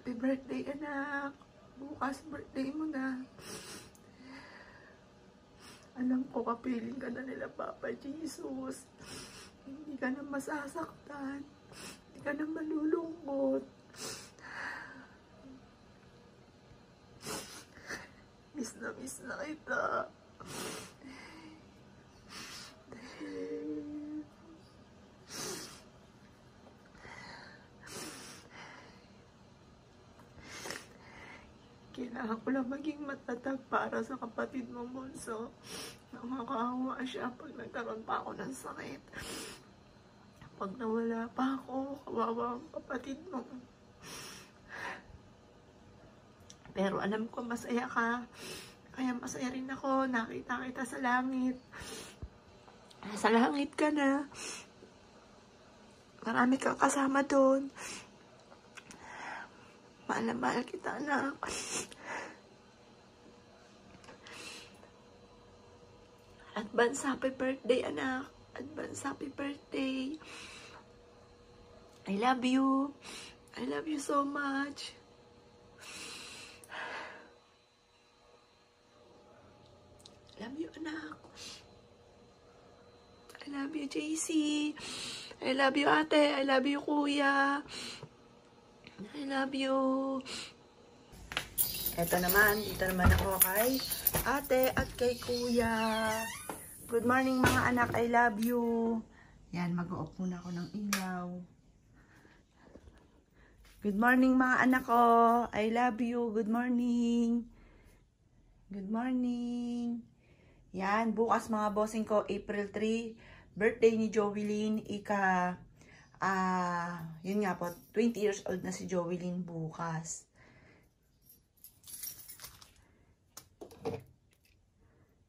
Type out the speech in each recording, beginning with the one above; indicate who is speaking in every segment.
Speaker 1: Happy birthday, anak. Bukas birthday mo na. Alam ko, kapiling ka na nila, Papa Jesus. Hindi ka na masasaktan. Hindi ka na malulungkot. Miss na kita. Kailangan ko lang maging matatag para sa kapatid mo, bunso. Nakakaawa siya pag nagkaroon pa ako ng sakit. Pag nawala pa ako, kawawa ang kapatid mo. Pero alam ko masaya ka. Kaya masaya rin ako. Nakita kita sa langit. Sa langit ka na. Marami kang kasama doon. Mahal na mahal kita, anak. Advance happy birthday, anak. Advance happy birthday. I love you. I love you so much. I love you, anak. I love you, JC. I love you, ate. I love you, kuya. I love you. Eto naman, dito naman ako kay ate at kay kuya. Good morning mga anak, I love you. Yan, mag-o-off muna ako ng ilaw. Good morning mga anak ko, I love you. Good morning. Good morning. Yan, bukas mga bossing ko, April 3, birthday ni Jovelyn, yun nga po, 20 years old na si Jovelyn bukas.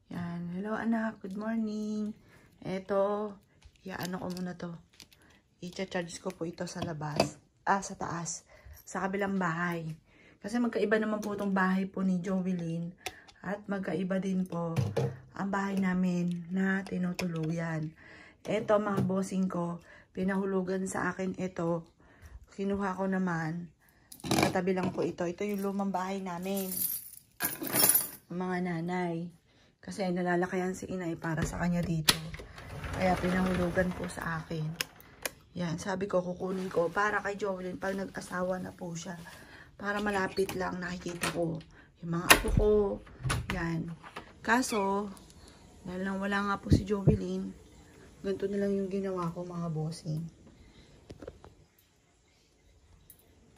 Speaker 1: Yan, hello anak, good morning. Eto, ano ko muna to. I-charge ko po ito sa labas. Sa taas. Sa kabilang bahay. Kasi magkaiba naman po itong bahay po ni Jovelyn. At magkaiba din po ang bahay namin na tinutuluyan. Eto mga bossing ko, pinahulugan sa akin ito. Kinuha ko naman. Katabi lang po ito. Ito yung lumang bahay namin. Mga nanay. Kasi nalalakayan si inay para sa kanya dito. Kaya pinahulugan po sa akin. Yan, sabi ko kukunin ko para kay Jovelyn pag nag-asawa na po siya. Para malapit lang nakikita ko yung mga apo ko. Yan. Kaso, dahil lang wala nga po si Jovelyn, ganito na lang yung ginawa ko mga bossing.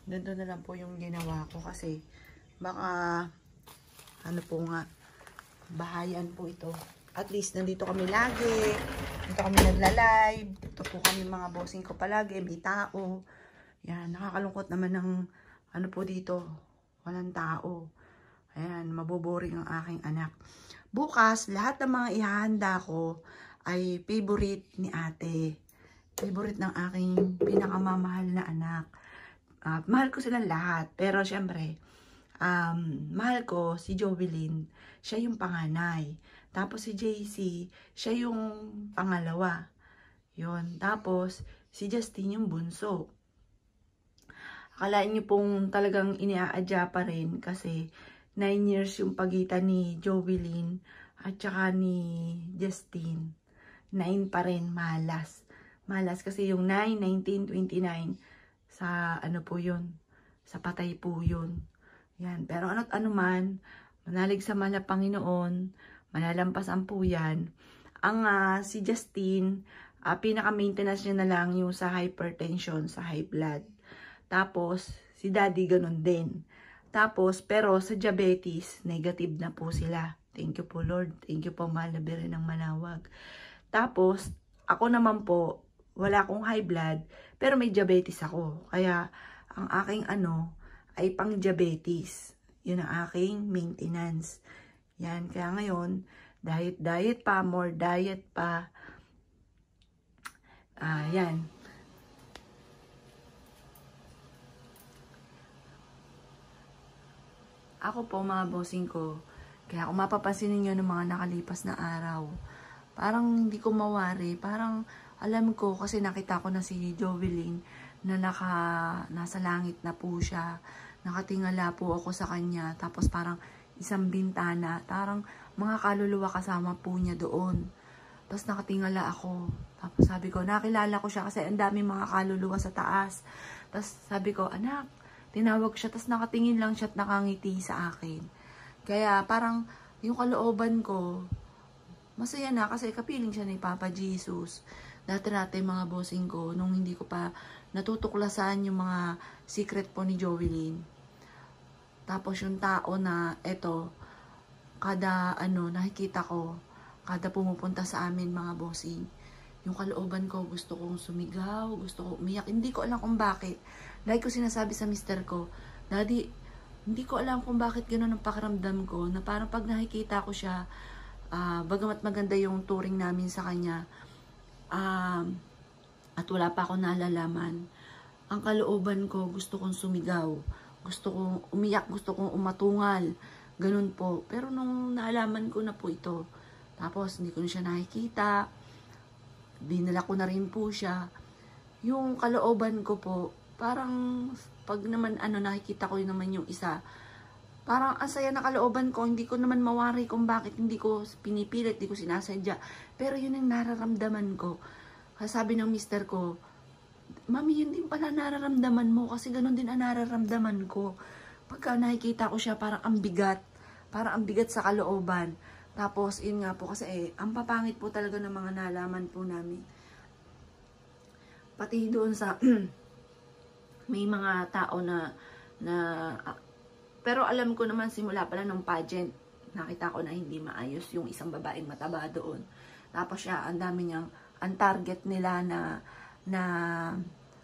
Speaker 1: Ganito na lang po yung ginawa ko kasi baka ano po nga, bahayan po ito. At least nandito kami lagi. Dito kami nagla-live. Dito po kami mga bossing ko palagi. May tao. Yan, nakakalungkot naman ng ano po dito. Walang tao. Ayan, maboboring ang aking anak. Bukas, lahat ng mga ihahanda ko ay favorite ni ate. Favorite ng aking pinakamamahal na anak. Mahal ko silang lahat. Pero syempre, mahal ko si Jovelyn. Siya yung panganay. Tapos si JC, siya yung pangalawa. Yun. Tapos, si Justin yung bunso. Akalain niyo pong talagang iniaadya pa rin kasi 9 years yung pagitan ni Jovelyn at saka ni Justin. 9 pa rin, malas. Malas kasi yung 9, 19, 29 sa ano po yun, sa patay po yun. Yan. Pero ano't ano man, manalig sa mahal na Panginoon, malalampasan po yan. Ang si Justin, pinaka-maintenance niya na lang yung sa hypertension, sa high blood. Tapos, si daddy ganun din. Tapos, pero sa diabetes, negative na po sila. Thank you po Lord. Thank you po mahal na Birhen ng Manawag. Tapos, ako naman po, wala akong high blood, pero may diabetes ako. Kaya, ang aking ay pang-diabetes. Yun ang aking maintenance. Yan, kaya ngayon, diet pa, more diet pa. Yan. Ako po mga bossing ko, kaya kung mapapansin niyo ng mga nakalipas na araw, parang hindi ko mawari, parang alam ko kasi nakita ko na si Jovelyn na nasa langit na po siya, nakatingala po ako sa kanya. Tapos parang isang bintana, parang mga kaluluwa kasama po niya doon. Tapos nakatingala ako. Tapos sabi ko, nakilala ko siya kasi ang daming mga kaluluwa sa taas. Tapos sabi ko, anak, tinawag siya. Tapos nakatingin lang siya at nakangiti sa akin. Kaya parang yung kalooban ko, masaya na kasi kapiling siya ni Papa Jesus. Dati mga bossing ko, nung hindi ko pa natutuklasan yung mga secret po ni Jovelyn. Tapos yung tao na, eto, kada nakikita ko, kada pumupunta sa amin mga bossing, yung kalooban ko, gusto kong sumigaw, gusto kong umiyak. Hindi ko alam kung bakit. Like ko sinasabi sa mister ko, Daddy, hindi ko alam kung bakit gano'n ang pakiramdam ko, na parang pag nakikita ko siya, bagamat maganda yung touring namin sa kanya, at wala pa akong nalalaman, ang kalooban ko, gusto kong sumigaw, gusto kong umiyak, gusto kong umatungal, ganun po. Pero nung naalaman ko na po ito, tapos hindi ko na siya nakikita, dinala ko na rin po siya, yung kalooban ko po, parang pag naman nakikita ko yun naman yung isa, parang ang saya na kalooban ko, hindi ko naman mawari kung bakit, hindi ko pinipilit, hindi ko sinasadya, pero yun ang nararamdaman ko. Kasi sabi ng mister ko, Mami, yun din pala nararamdaman mo, kasi ganun din ang nararamdaman ko. Pagka nakikita ko siya, parang ang bigat sa kalooban. Tapos, yun nga po, kasi ang papangit po talaga ng mga nalaman po namin. Pati doon sa, may mga tao na pero alam ko naman simula pala ng pageant, nakita ko na hindi maayos yung isang babaeng mataba doon. Tapos siya, ang target nila na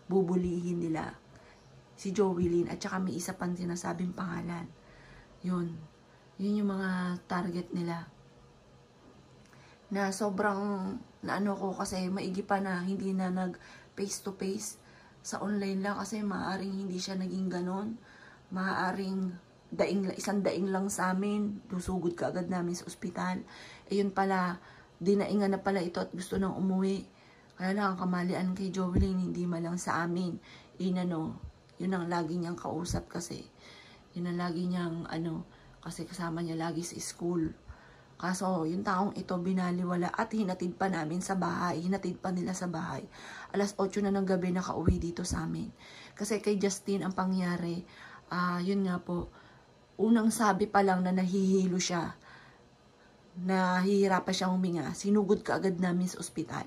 Speaker 1: bubulihin nila si Jovelyn, at saka may isa pang sinasabing pangalan. Yun yung mga target nila. Na sobrang ko kasi maigi pa na hindi na nag face to face, sa online lang, kasi maaaring hindi siya naging ganon. Maaaring isang daing lang sa amin, dusugod ka agad namin sa ospital. Yun pala, dinaingan na pala ito at gusto nang umuwi. Kaya lang ang kamalian kay Jovelyn, hindi malang sa amin. Yun ang lagi niyang kausap kasi. Yun ang lagi niyang kasi kasama niya lagi sa school. Kaso, yung taong ito binaliwala at hinatid pa namin sa bahay. Hinatid pa nila sa bahay. Alas 8 na ng gabi nakauwi dito sa amin. Kasi kay Justin ang pangyari, yun nga po, unang sabi pa lang na nahihilo siya, nahihirapan siyang huminga, sinugod ka agad namin sa ospital.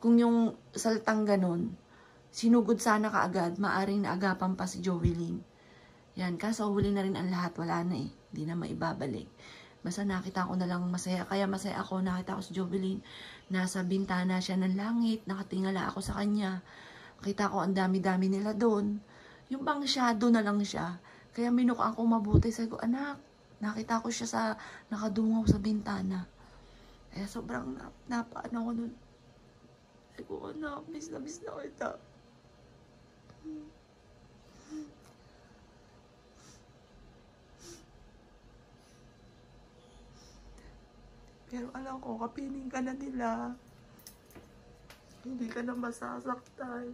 Speaker 1: Kung yung saltang ganun, sinugod sana kaagad, maaring naagapan pa si Jovelyn. Yan, kaso huli na rin ang lahat, wala na eh, hindi na maibabalik. Basta nakita ko na lang masaya. Kaya masaya ako, nakita ko si Jovelyn. Nasa bintana siya ng langit. Nakatingala ako sa kanya. Nakita ko ang dami-dami nila doon. Yung bang shadow na lang siya. Kaya minukaan ko mabuti. Sabi ko, anak, nakita ko siya sa nakadungaw sa bintana. Kaya sobrang napaano ko nun. Sabi ko, anak, miss na kita. Pero alam ko, kapiling ka na nila. Hindi ka na masasaktan.